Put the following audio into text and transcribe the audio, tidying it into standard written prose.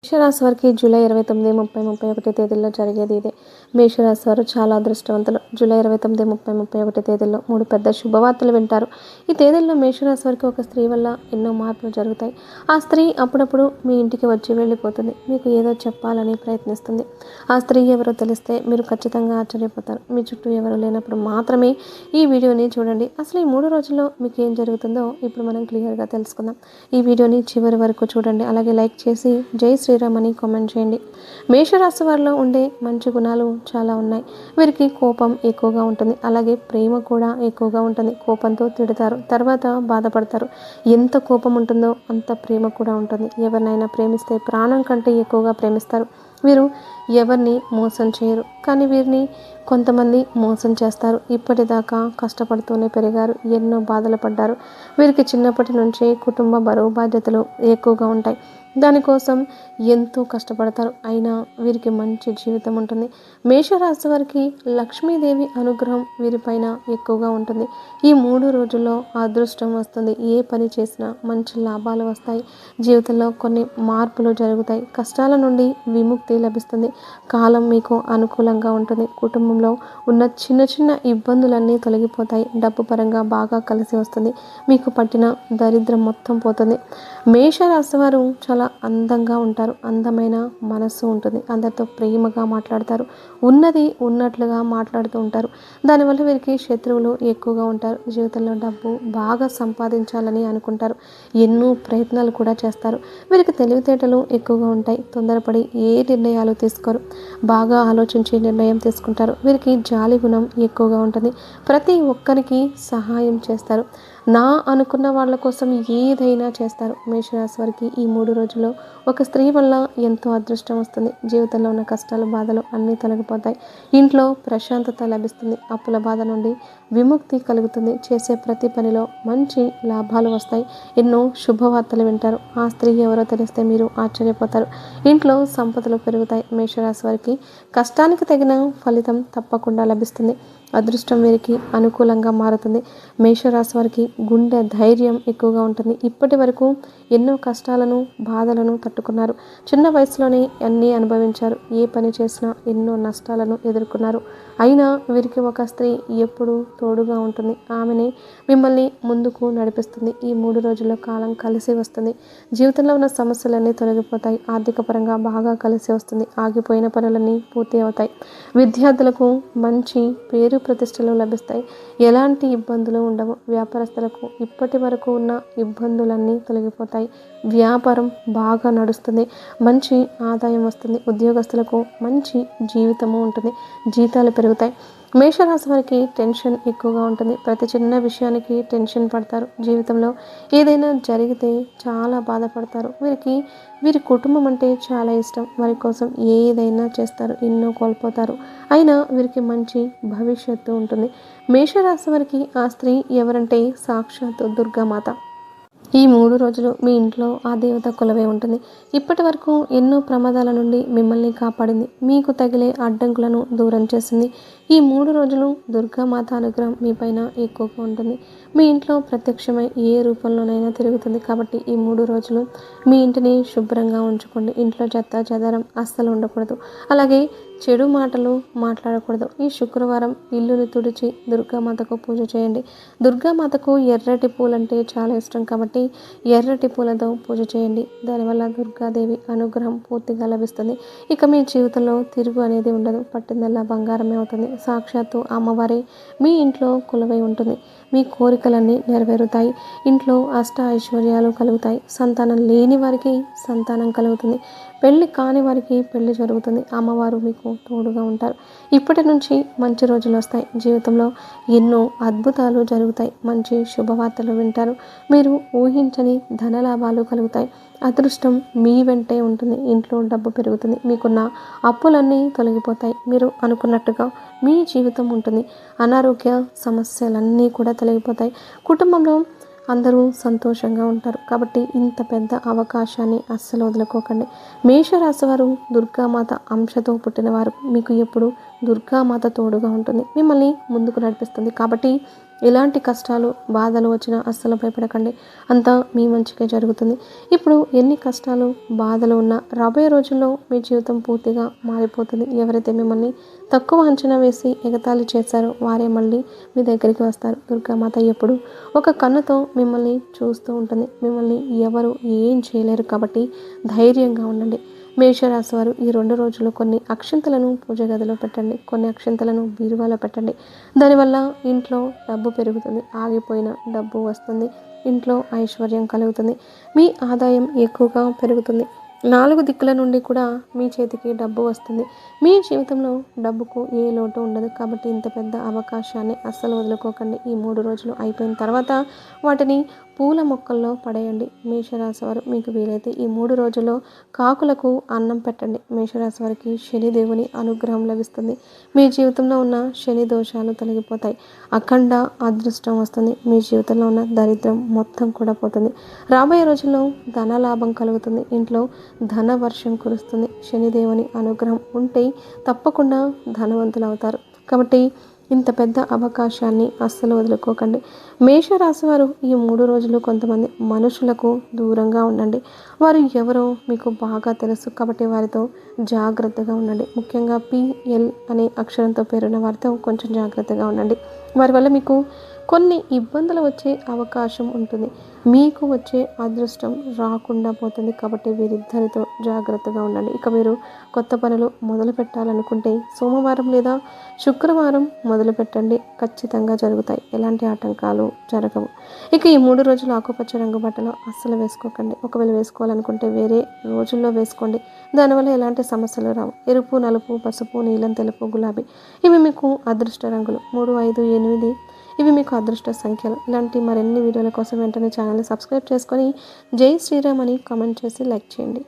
మేషరాశి వారికి జూలై 29, 30, 31 తేదీల్లో జరిగేది ఇదే. మేషరాశి వారు చాలా అదృష్టవంతులు. జూలై 29, 30, 31 తేదీల్లో 3 పెద్ద శుభవార్తలు వింటారు. ఈ తేదీల్లో మేషరాశి వారికి ఒక స్త్రీ వల్ల ఎన్నో మార్పులు జరుగుతాయి. ఆ స్త్రీ అప్పుడప్పుడు మీ ఇంటికి వచ్చి వెళ్ళిపోతుంది. మీకు ఏదో చెప్పాలని ప్రయత్నిస్తుంది. ఆ స్త్రీ ఎవరో తెలిస్తే మీరు ఖచ్చితంగా ఆశ్చర్యపోతారు. మీ చుట్టూ ఎవరు లేనప్పుడు మాత్రమే ఈ వీడియోని చూడండి. అసలు ఈ 3 రోజుల్లో మీకు ఏం జరుగుతుందో ఇప్పుడు మనం క్లియర్గా తెలుసుకుందాం. ఈ వీడియోని చివరి వరకు చూడండి. అలాగే లైక్ చేసి జై శ్రీరామ్ అని కామెంట్ చేయండి. మేషరాశి వారిలో ఉండే మంచి గుణాలు చాలా ఉన్నాయి. వీరికి కోపం ఎక్కువగా ఉంటుంది. అలాగే ప్రేమ కూడా ఎక్కువగా ఉంటుంది. కోపంతో తిడతారు, తర్వాత బాధపడతారు. ఎంత కోపం ఉంటుందో అంత ప్రేమ కూడా ఉంటుంది. ఎవరినైనా ప్రేమిస్తే ప్రాణం కంటే ఎక్కువగా ప్రేమిస్తారు. వీరు ఎవరిని మోసం చేయరు, కానీ వీరిని కొంతమంది మోసం చేస్తారు. ఇప్పటిదాకా కష్టపడుతూనే పెరిగారు, ఎన్నో బాధలు పడ్డారు. వీరికి చిన్నప్పటి నుంచి కుటుంబ బరువు బాధ్యతలు ఎక్కువగా ఉంటాయి. దానికోసం ఎంతో కష్టపడతారు. అయినా వీరికి మంచి జీవితం ఉంటుంది. మేషరాశి వారికి లక్ష్మీదేవి అనుగ్రహం వీరిపైన ఎక్కువగా ఉంటుంది. ఈ 3 రోజుల్లో అదృష్టం వస్తుంది. ఏ పని చేసినా మంచి లాభాలు వస్తాయి. జీవితంలో కొన్ని మార్పులు జరుగుతాయి. కష్టాల నుండి విముక్తి లభిస్తుంది. కాలం మీకు అనుకూలంగా ఉంటుంది. కుటుంబంలో ఉన్న చిన్న చిన్న ఇబ్బందులన్నీ తొలగిపోతాయి. డబ్బు పరంగా బాగా కలిసి వస్తుంది. మీకు పట్టిన దరిద్రం మొత్తం పోతుంది. మేషరాశి వారు చాలా అందంగా ఉంటారు. అందమైన మనస్సు ఉంటుంది. అందరితో ప్రేమగా మాట్లాడతారు. ఉన్నది ఉన్నట్లుగా మాట్లాడుతూ ఉంటారు. దానివల్ల వీరికి శత్రువులు ఎక్కువగా ఉంటారు. జీవితంలో డబ్బు బాగా సంపాదించాలని అనుకుంటారు. ఎన్నో ప్రయత్నాలు కూడా చేస్తారు. వీరికి తెలివితేటలు ఎక్కువగా ఉంటాయి. తొందరపడి ఏ నిర్ణయాలు తీసుకోరు. బాగా ఆలోచించి నిర్ణయం తీసుకుంటారు. వీరికి జాలి గుణం ఎక్కువగా ఉంటుంది. ప్రతి ఒక్కరికి సహాయం చేస్తారు. నా అనుకున్న వాళ్ళ కోసం ఏదైనా చేస్తారు. మేషరాశి వారికి ఈ 3 రోజుల్లో ఒక స్త్రీ వల్ల ఎంతో అదృష్టం వస్తుంది. జీవితంలో ఉన్న కష్టాలు బాధలు అన్నీ తొలగిపోతాయి. ఇంట్లో ప్రశాంతత లభిస్తుంది. అప్పుల బాధ నుండి విముక్తి కలుగుతుంది. చేసే ప్రతి పనిలో మంచి లాభాలు వస్తాయి. ఎన్నో శుభవార్తలు వింటారు. ఆ స్త్రీ ఎవరో తెలిస్తే మీరు ఆశ్చర్యపోతారు. ఇంట్లో సంపదలు పెరుగుతాయి. మేషరాశి వారికి కష్టానికి తగిన ఫలితం తప్పకుండా లభిస్తుంది. అదృష్టం వీరికి అనుకూలంగా మారుతుంది. మేషరాశి వారికి గుండె ధైర్యం ఎక్కువగా ఉంటుంది. ఇప్పటి వరకు ఎన్నో కష్టాలను బాధలను తట్టుకున్నారు. చిన్న వయసులోనే అన్నీ అనుభవించారు. ఏ పని చేసినా ఎన్నో నష్టాలను ఎదుర్కొన్నారు. అయినా వీరికి ఒక స్త్రీ ఎప్పుడూ తోడుగా ఉంటుంది. ఆమెనే మిమ్మల్ని ముందుకు నడిపిస్తుంది. ఈ 3 రోజుల్లో కాలం కలిసి వస్తుంది. జీవితంలో ఉన్న సమస్యలన్నీ తొలగిపోతాయి. ఆర్థిక పరంగా బాగా కలిసి వస్తుంది. ఆగిపోయిన పనులన్నీ పూర్తి అవుతాయి. విద్యార్థులకు మంచి పేరు ప్రతిష్టలు లభిస్తాయి. ఎలాంటి ఇబ్బందులు ఉండవు. వ్యాపారస్తులకు ఇప్పటి వరకు ఉన్న ఇబ్బందులన్నీ తొలగిపోతాయి. వ్యాపారం బాగా నడుస్తుంది. మంచి ఆదాయం వస్తుంది. ఉద్యోగస్తులకు మంచి జీవితము ఉంటుంది. జీతాలు పెరుగుతాయి. మేషరాశి వారికి టెన్షన్ ఎక్కువగా ఉంటుంది. ప్రతి చిన్న విషయానికి టెన్షన్ పడతారు. జీవితంలో ఏదైనా జరిగితే చాలా బాధపడతారు. వీరి కుటుంబం అంటే చాలా ఇష్టం. వారి కోసం ఏదైనా చేస్తారు. ఎన్నో కోల్పోతారు. అయినా వీరికి మంచి భవిష్యత్తు ఉంటుంది. మేషరాశి వారికి ఆ స్త్రీ ఎవరంటే సాక్షాత్తు దుర్గామాత. ఈ 3 రోజులు మీ ఇంట్లో ఆ దేవత కొలువై ఉంటుంది. ఇప్పటి వరకు ఎన్నో ప్రమాదాల నుండి మిమ్మల్ని కాపాడింది. మీకు తగిలే అడ్డంకులను దూరం చేసింది. ఈ 3 రోజులు దుర్గామాత అనుగ్రహం మీ పైన ఎక్కువగా ఉంటుంది. మీ ఇంట్లో ప్రత్యక్షమై ఏ రూపంలోనైనా తిరుగుతుంది. కాబట్టి ఈ 3 రోజులు మీ ఇంటిని శుభ్రంగా ఉంచుకోండి. ఇంట్లో చెత్త చెదారం అస్సలు ఉండకూడదు. అలాగే చెడు మాటలు మాట్లాడకూడదు. ఈ శుక్రవారం ఇల్లుని తుడిచి దుర్గామాతకు పూజ చేయండి. దుర్గామాతకు ఎర్రటి పూలంటే చాలా ఇష్టం. కాబట్టి ఎర్రటి పూలతో పూజ చేయండి. దానివల్ల దుర్గాదేవి అనుగ్రహం పూర్తిగా లభిస్తుంది. ఇక మీ జీవితంలో తిరుగు అనేది ఉండదు. పట్టిందల్లా బంగారమే అవుతుంది. సాక్షాత్తు అమ్మవారే మీ ఇంట్లో కొలువై ఉంటుంది. మీ కోరికలన్నీ నెరవేరుతాయి. ఇంట్లో అష్ట ఐశ్వర్యాలు కలుగుతాయి. సంతానం లేని వారికి సంతానం కలుగుతుంది. పెళ్లి కాని వారికి పెళ్లి జరుగుతుంది. అమ్మవారు మీకు తోడుగా ఉంటారు. ఇప్పటి నుంచి మంచి రోజులు వస్తాయి. జీవితంలో ఎన్నో అద్భుతాలు జరుగుతాయి. మంచి శుభవార్తలు వింటారు. మీరు ఊహించని ధనలాభాలు కలుగుతాయి. అదృష్టం మీ వెంటే ఉంటుంది. ఇంట్లో డబ్బు పెరుగుతుంది. మీకున్న అప్పులన్నీ తొలగిపోతాయి. మీరు అనుకున్నట్టుగా మీ జీవితం ఉంటుంది. అనారోగ్య సమస్యలన్నీ కూడా తొలగిపోతాయి. కుటుంబంలో అందరూ సంతోషంగా ఉంటారు. కాబట్టి ఇంత పెద్ద అవకాశాన్ని అస్సలు వదులుకోకండి. మేషరాశి వారు దుర్గామాత అంశతో పుట్టినవారు. మీకు ఎప్పుడు దుర్గామాత తోడుగా ఉంటుంది. మిమ్మల్ని ముందుకు నడిపిస్తుంది. కాబట్టి ఎలాంటి కష్టాలు బాధలు వచ్చినా అస్సలు భయపడకండి, అంతా మీ మంచిగా జరుగుతుంది. ఇప్పుడు ఎన్ని కష్టాలు బాధలు ఉన్నా రాబోయే రోజుల్లో మీ జీవితం పూర్తిగా మారిపోతుంది. ఎవరైతే మిమ్మల్ని తక్కువ అంచనా వేసి ఎగతాళి చేశారో వారే మళ్ళీ మీ దగ్గరికి వస్తారు. దుర్గామాత ఎప్పుడు ఒక కన్నుతో మిమ్మల్ని చూస్తూ ఉంటుంది. మిమ్మల్ని ఎవరు ఏం చేయలేరు కాబట్టి ధైర్యంగా ఉండండి. మేషరాశి వారు ఈ 2 రోజులు కొన్ని అక్షింతలను పూజ గదిలో పెట్టండి, కొన్ని అక్షింతలను బీరువాలో పెట్టండి. దానివల్ల ఇంట్లో డబ్బు పెరుగుతుంది, ఆగిపోయిన డబ్బు వస్తుంది, ఇంట్లో ఐశ్వర్యం కలుగుతుంది, మీ ఆదాయం ఎక్కువగా పెరుగుతుంది. 4 దిక్కుల నుండి కూడా మీ చేతికి డబ్బు వస్తుంది. మీ జీవితంలో డబ్బుకు ఏ లోటు ఉండదు. కాబట్టి ఇంత పెద్ద అవకాశాన్ని అస్సలు వదులుకోకండి. ఈ 3 రోజులు అయిపోయిన తర్వాత వాటిని పూల మొక్కల్లో పడేయండి. మేషరాశి వారు మీకు వీలైతే ఈ 3 రోజుల్లో కాకులకు అన్నం పెట్టండి. మేషరాశి వారికి శనిదేవుని అనుగ్రహం లభిస్తుంది. మీ జీవితంలో ఉన్న శని దోషాలు తొలగిపోతాయి. అఖండ అదృష్టం వస్తుంది. మీ జీవితంలో ఉన్న దరిద్రం మొత్తం కూడా పోతుంది. రాబోయే రోజుల్లో ధన లాభం కలుగుతుంది. ఇంట్లో ధన వర్షం కురుస్తుంది. శనిదేవుని అనుగ్రహం ఉంటే తప్పకుండా ధనవంతులు అవుతారు. కాబట్టి ఇంత పెద్ద అవకాశాన్ని అస్సలు వదులుకోకండి. మేషరాశి వారు ఈ 3 రోజులు కొంతమంది మనుషులకు దూరంగా ఉండండి. వారు ఎవరో మీకు బాగా తెలుసు కాబట్టి వారితో జాగ్రత్తగా ఉండండి. ముఖ్యంగా PL అనే అక్షరంతో పేరున్న వారితో కొంచెం జాగ్రత్తగా ఉండండి. వారి వల్ల మీకు కొన్ని ఇబ్బందులు వచ్చే అవకాశం ఉంటుంది. మీకు వచ్చే అదృష్టం రాకుండా పోతుంది. కాబట్టి వీరిద్దరితో జాగ్రత్తగా ఉండండి. ఇక మీరు కొత్త పనులు మొదలు పెట్టాలనుకుంటే సోమవారం లేదా శుక్రవారం మొదలు పెట్టండి, ఖచ్చితంగా జరుగుతాయి. ఎలాంటి ఆటంకాలు జరగవు. ఇక ఈ 3 రోజులు ఆకుపచ్చ రంగు బట్టలు అస్సలు వేసుకోకండి. ఒకవేళ వేసుకోవాలనుకుంటే వేరే రోజుల్లో వేసుకోండి. దానివల్ల ఎలాంటి సమస్యలు రావు. ఎరుపు, నలుపు, పసుపు, నీలం, తెలుపు, గులాబీ ఇవి మీకు అదృష్ట రంగులు. 3, 5, 8 ఇవి మీకు అదృష్ట సంఖ్యలు. ఇలాంటి మరిన్ని వీడియోల కోసం వెంటనే ఛానల్ని సబ్స్క్రైబ్ చేసుకొని జై శ్రీరామ్ అని కామెంట్ చేసి లైక్ చేయండి.